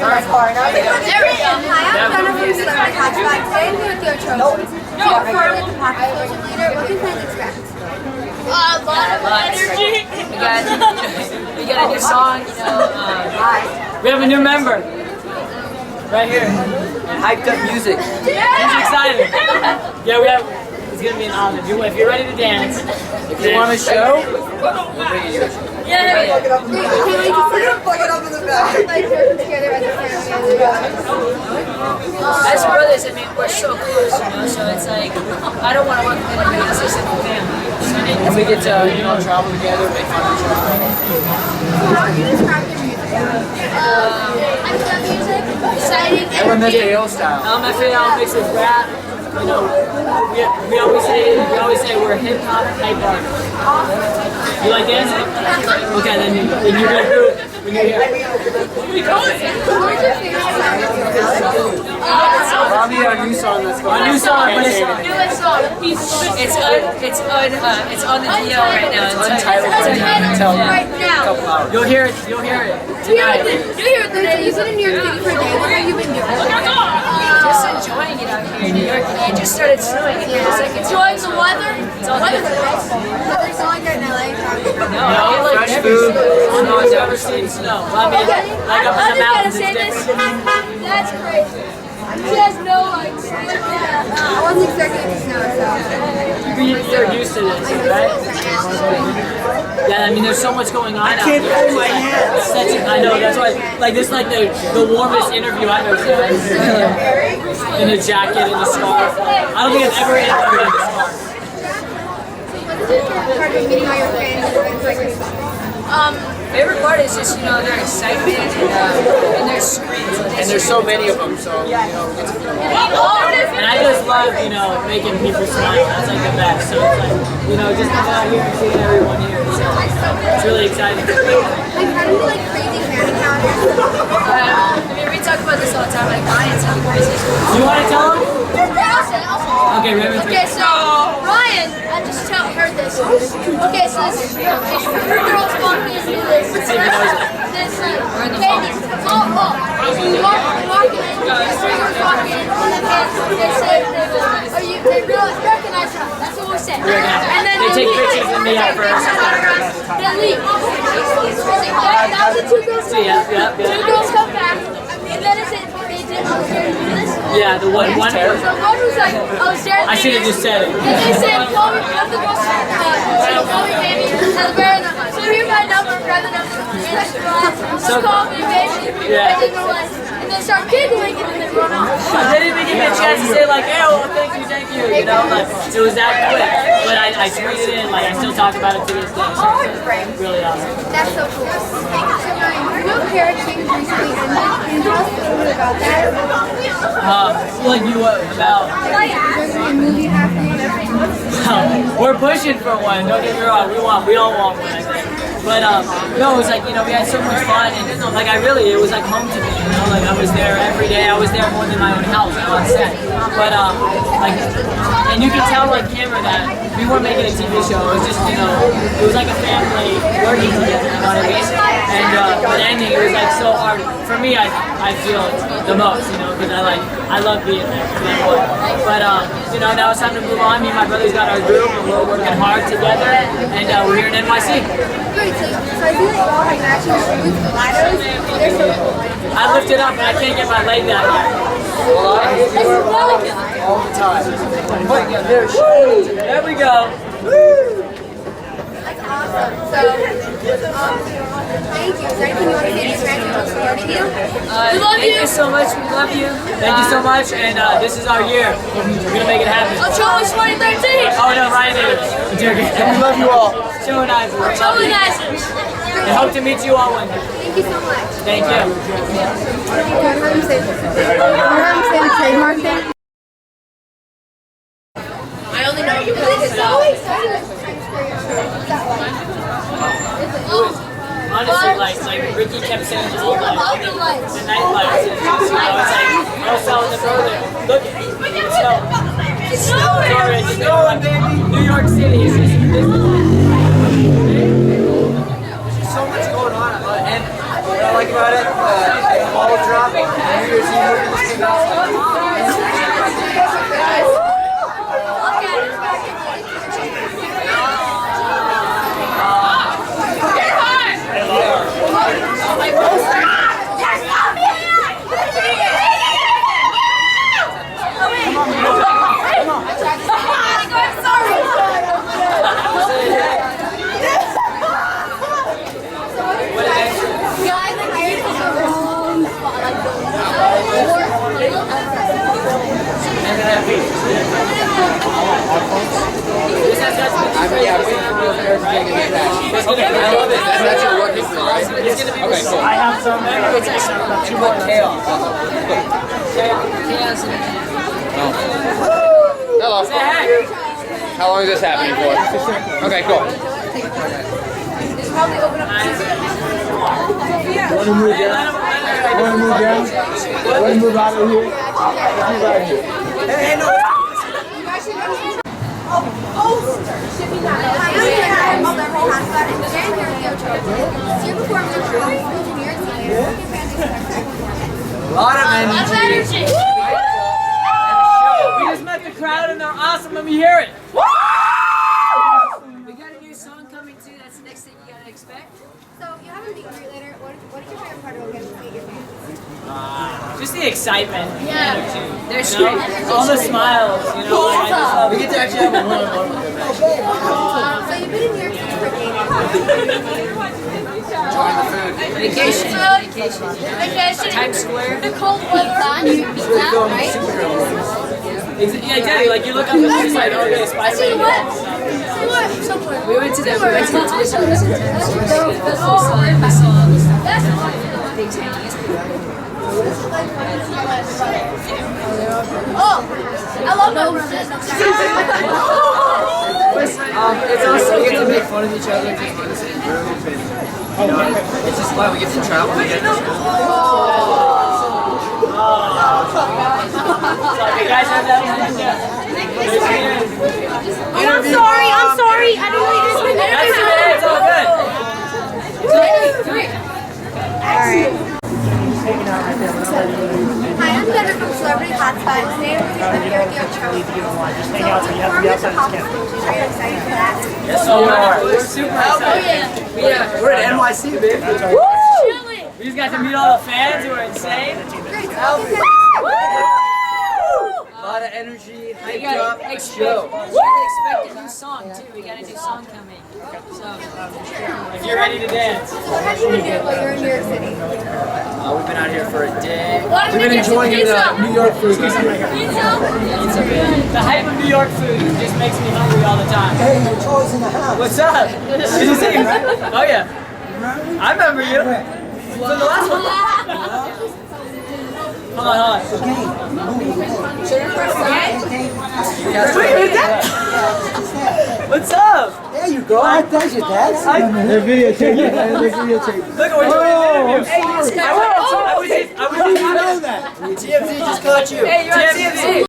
my car. And I was like, There we go. Hi, I'm Jenna from Celebrity Hatchback. Today I'm here with the Ochoa. No, for the pocket social leader, what can fans expect? A lot of energy. We got a new song, you know. We have a new member right here. And hyped up music. He's excited. Yeah, we have. It's gonna be an honor. If you're ready to dance, if you want a show, we'll bring you. Yeah. plug it up in the back. We're gonna plug it up in the back. Like working together as a family. As brothers, I mean, we're so close, you know. So it's like I don't want to work with anybody else except for family. And we get to, you know, travel together, make fun of each other. How would you describe your music? I love music. Exciting. LMFAO style. LMFAO mixed with rap. You know, we always say we're hip hop hype artists. You like dancing? Okay, then you're gonna do it when you're here. Probably our new song that's going on. Our new song, but it's on the DL right now. It's untitled right now. You'll hear it tonight. You hear it today. You've been in New York City for a day. What have you been doing? Just enjoying it out here in New York. It just started snowing. It's like Enjoying the weather. It's all good. Weather's not like that in LA. No, like fresh food. I've never seen snow. Well, I mean, like up in the mountains, it's different. That's crazy. She has no like. I wasn't expecting it to snow, so. You're used to this, right? Yeah, I mean, there's so much going on out here. I can't hold my hands. I know, that's why, like, this is like the warmest interview I've ever done. In a jacket and a scarf. I don't think I've ever interviewed in a scarf. Part of meeting all your fans. Favorite part is just, you know, their excitement and their screams. And there's so many of them, so, you know, it's and I just love, you know, making people smile. That's like the best. So it's like, you know, just coming out here and seeing everyone here. It's really exciting. Like, how do you like crazy fan encounters? I mean, we talk about this all the time, like Ryan's having crazy. You want to tell him? Okay, Raymond. Okay, so Ryan, I just heard this. Okay, so this three girls walking into this. This baby. We walking in. These three girls walking in, and they say, they recognize her. That's what we say. And then They take pictures of me at first. They leave. Now the two girls come back. Two girls come back. And then is it they did I was there to do this? Yeah, the one. So one was like, I was there. I should have just said it. And they said, call me, one of the girls said, call me baby. So here's my number, grab the number. So call me baby. Yeah. And then start giggling and then they run off. They didn't even give me a chance to say like, hey, well, thank you, you know, like, it was that quick. But I tweeted it, like, I still talk about it to this day. So it's really awesome. That's so cool. So Ryan, no carrot change recently ended. Can you tell us a little bit about that? Like you, about... There's a movie happening. We're pushing for one, don't get me wrong, we all want one, I think. But no, it was like, you know, we had so much fun, and like it was like home to me, you know, like I was there every day, I was there more than my own house on set. But like, and you can tell like camera that we weren't making a TV show, it was just, you know, it was like a family working together, you know what I mean? And the ending, it was like so hard. For me, I feel the most, you know, because I love being there, but you know, now it's time to move on. Me and my brothers got our group, and we're working hard together, and we're here in NYC. Great, so I feel like you all have matching shoes, ladders. They're so cool. I lift it up, and I can't get my leg down yet. All the time. There we go. That's awesome. So, thank you. Is there anything you want to say to your fans who supporting you? We love you. Thank you so much. We love you. Thank you so much. And this is our year. We're gonna make it happen. Ochoa 2013. Oh no, Ryan is. We love you all. Ochoa nice. Ochoa nice. I hope to meet you all one day. Thank you so much. Thank you. Have him say the trademark thing. I only know because of his Honestly, like Ricky kept saying the whole night, the night lights, and you know, it's like, I was telling them earlier, look at it's snow already, you know, like, New York City is just, There's so much going on, and what I like about it, the ball drop, Yeah, I'm waiting for Will Ferrell to take it back. I love it. That's your work history, right? It's gonna be Okay, cool. I have some. It's too much chaos. Chaos. Hello. Say hey. How long is this happening for? Okay, cool. Want to move down? Want to move down? Want to move out of here? Let's move out of here. Hey, no. A lot of energy. We just met the crowd and they're awesome. Let me hear it. We got a new song coming too. That's the next thing you gotta expect. So you have a meet and greet later. What is your favorite part of getting to meet your fans? Just the excitement. Yeah. They're straight. All the smiles. You know, I just love it. We get to actually have a one-on-one with them. So you've been in New York City for dating. Vacation. Vacation. Times Square. The cold weather. Right? Yeah, exactly. Like you look up and it's like, okay, Spice See Lady. what? See what? Somewhere. We went to the Times Square. We Oh, I love those. It's also we get to make fun of each other. Just in the same room. You know, it's just fun. We get to travel together. You guys have that one? I'm sorry. I didn't know you That's okay. It's all good. Hi, I'm Jennifer from Celebrity Hotspot. Today I'm here with the Ochoa. So, performing at the Pop Station. Are you excited for that? Yes, so we're super excited. We're at NYC, baby. We just got to meet all the fans who are insane. Great. A lot of energy, We hyped got up, to show. expect a new song too. We got a new song coming. So if you're ready to dance. So how do you do while you're in New York City? We've been out here for a day. We've been enjoying New York food. The hype of New York food just makes me hungry all the time. Hey, your toys in the house. What's up? Did you see? Oh yeah. I remember you. From the last one. Hold on. What's up? There you go. I thank you, Dad. They're videotaping. They're videotaping. Look, we're doing an interview. Oh, I was I know that. TMZ just caught you. Hey, you're on TMZ.